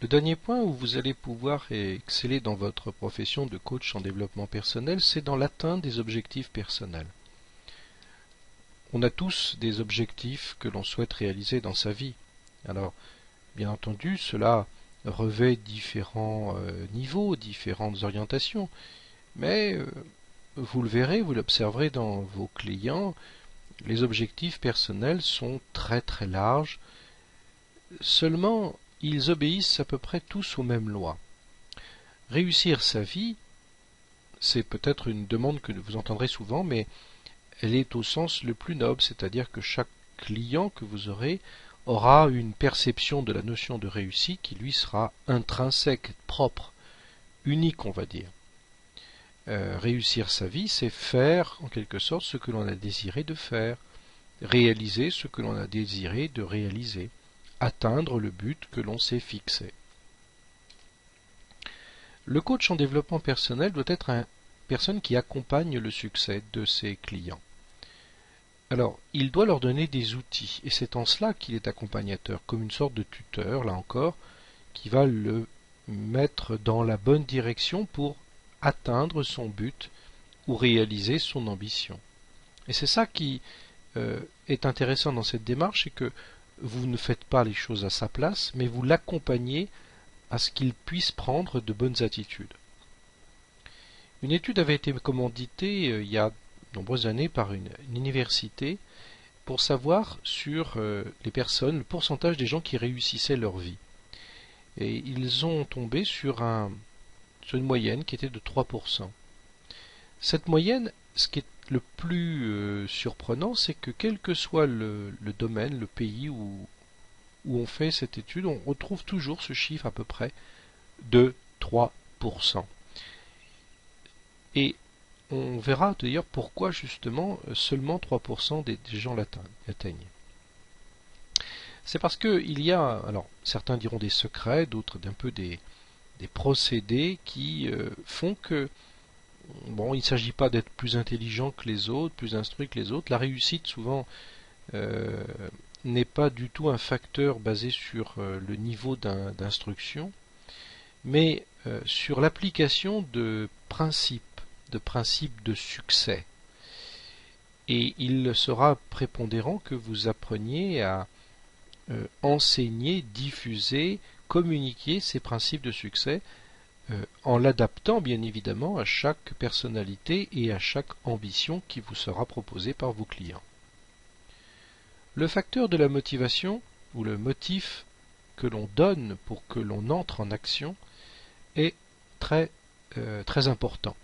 Le dernier point où vous allez pouvoir exceller dans votre profession de coach en développement personnel, c'est dans l'atteinte des objectifs personnels. On a tous des objectifs que l'on souhaite réaliser dans sa vie. Alors, bien entendu, cela revêt différents niveaux, différentes orientations, mais vous le verrez, vous l'observerez dans vos clients, les objectifs personnels sont très très larges, seulement ils obéissent à peu près tous aux mêmes lois. Réussir sa vie, c'est peut-être une demande que vous entendrez souvent, mais elle est au sens le plus noble, c'est-à-dire que chaque client que vous aurez aura une perception de la notion de réussite qui lui sera intrinsèque, propre, unique on va dire. Réussir sa vie, c'est faire en quelque sorte ce que l'on a désiré de faire, réaliser ce que l'on a désiré de réaliser, atteindre le but que l'on s'est fixé. Le coach en développement personnel doit être une personne qui accompagne le succès de ses clients. Alors, il doit leur donner des outils, et c'est en cela qu'il est accompagnateur, comme une sorte de tuteur, là encore, qui va le mettre dans la bonne direction pour atteindre son but ou réaliser son ambition. Et c'est ça qui est intéressant dans cette démarche, c'est que vous ne faites pas les choses à sa place, mais vous l'accompagnez à ce qu'il puisse prendre de bonnes attitudes. Une étude avait été commanditée il y a de nombreuses années par une université pour savoir sur les personnes, le pourcentage des gens qui réussissaient leur vie. Et ils ont tombé sur une moyenne qui était de 3%. Cette moyenne, ce qui est le plus surprenant, c'est que quel que soit le domaine, le pays où on fait cette étude, on retrouve toujours ce chiffre à peu près de 3%. Et on verra d'ailleurs pourquoi justement seulement 3% des gens l'atteignent. C'est parce qu'il y a, alors certains diront des secrets, d'autres d'un peu des procédés qui font que bon, il ne s'agit pas d'être plus intelligent que les autres, plus instruit que les autres. La réussite, souvent, n'est pas du tout un facteur basé sur le niveau d'instruction, mais sur l'application de principes de succès. Et il sera prépondérant que vous appreniez à enseigner, diffuser, communiquer ces principes de succès en l'adaptant bien évidemment à chaque personnalité et à chaque ambition qui vous sera proposée par vos clients. Le facteur de la motivation, ou le motif que l'on donne pour que l'on entre en action, est très important.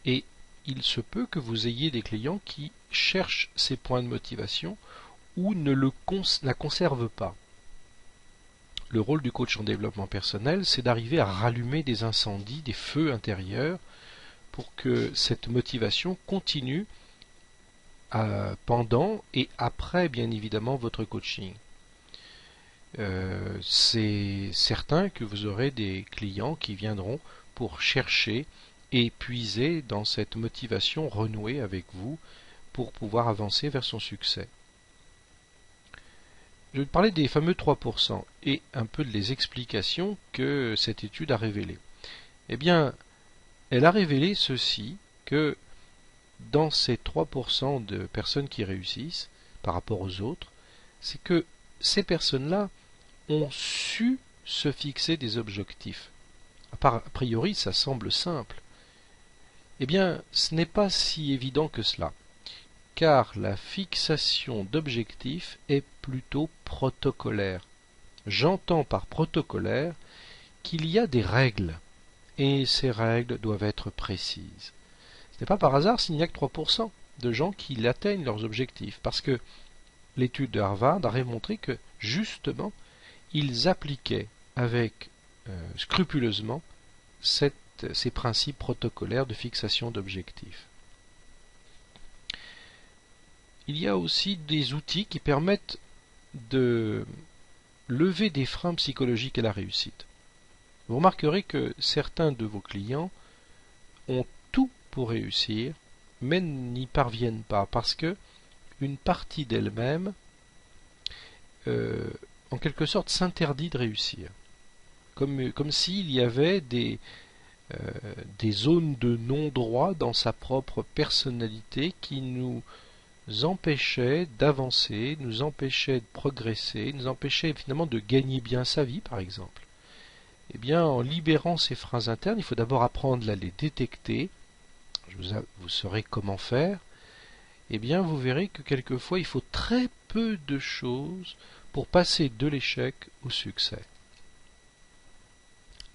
Et il se peut que vous ayez des clients qui cherchent ces points de motivation ou ne la conservent pas. Le rôle du coach en développement personnel, c'est d'arriver à rallumer des incendies, des feux intérieurs, pour que cette motivation continue pendant et après, bien évidemment, votre coaching. C'est certain que vous aurez des clients qui viendront pour chercher et puiser dans cette motivation renouée avec vous pour pouvoir avancer vers son succès. Je vais parler des fameux 3% et un peu des explications que cette étude a révélées. Eh bien, elle a révélé ceci, que dans ces 3% de personnes qui réussissent par rapport aux autres, c'est que ces personnes-là ont su se fixer des objectifs. A priori, ça semble simple. Eh bien, ce n'est pas si évident que cela, car la fixation d'objectifs est plutôt protocolaire. J'entends par protocolaire qu'il y a des règles, et ces règles doivent être précises. Ce n'est pas par hasard s'il n'y a que 3% de gens qui atteignent leurs objectifs, parce que l'étude de Harvard a démontré que, justement, ils appliquaient avec scrupuleusement ces principes protocolaires de fixation d'objectifs. Il y a aussi des outils qui permettent de lever des freins psychologiques à la réussite. Vous remarquerez que certains de vos clients ont tout pour réussir, mais n'y parviennent pas parce que une partie d'elle-même, en quelque sorte, s'interdit de réussir. comme s'il y avait des zones de non-droit dans sa propre personnalité qui nous empêchaient d'avancer, nous empêchaient de progresser, nous empêchaient finalement de gagner bien sa vie, par exemple. Eh bien, en libérant ces freins internes, il faut d'abord apprendre à les détecter. Vous saurez comment faire. Eh bien, vous verrez que quelquefois, il faut très peu de choses pour passer de l'échec au succès.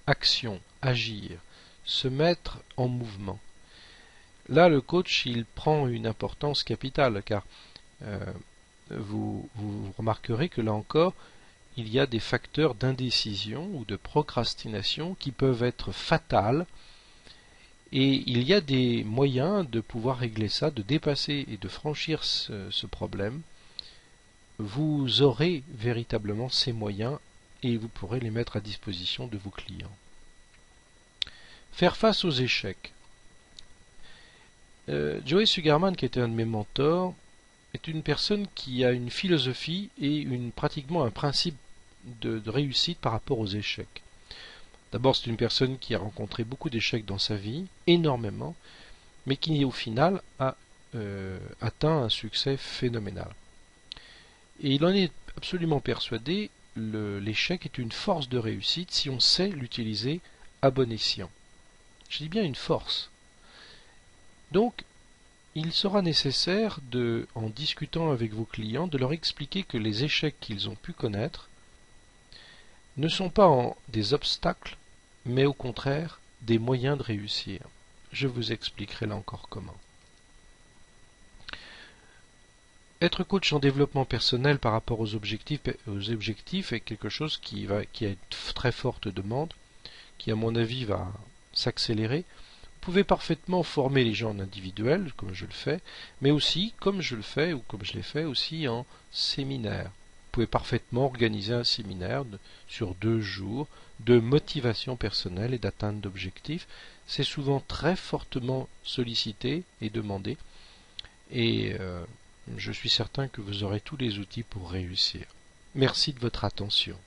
Action, agir, se mettre en mouvement. Là, le coach, il prend une importance capitale, car vous remarquerez que là encore, il y a des facteurs d'indécision ou de procrastination qui peuvent être fatals, et il y a des moyens de pouvoir régler ça, de dépasser et de franchir ce problème. Vous aurez véritablement ces moyens et vous pourrez les mettre à disposition de vos clients. Faire face aux échecs. Joey Sugarman, qui était un de mes mentors, est une personne qui a une philosophie et pratiquement un principe de réussite par rapport aux échecs. D'abord, c'est une personne qui a rencontré beaucoup d'échecs dans sa vie, énormément, mais qui au final a atteint un succès phénoménal. Et il en est absolument persuadé, l'échec est une force de réussite si on sait l'utiliser à bon escient. Je dis bien une force. Donc, il sera nécessaire en discutant avec vos clients, de leur expliquer que les échecs qu'ils ont pu connaître ne sont pas des obstacles, mais au contraire des moyens de réussir. Je vous expliquerai là encore comment. Être coach en développement personnel par rapport aux objectifs est quelque chose qui a une très forte demande, qui à mon avis va s'accélérer. Vous pouvez parfaitement former les gens en individuel, comme je le fais, mais aussi, comme je le fais, ou comme je l'ai fait aussi en séminaire. Vous pouvez parfaitement organiser un séminaire sur 2 jours de motivation personnelle et d'atteinte d'objectifs. C'est souvent très fortement sollicité et demandé, et je suis certain que vous aurez tous les outils pour réussir. Merci de votre attention.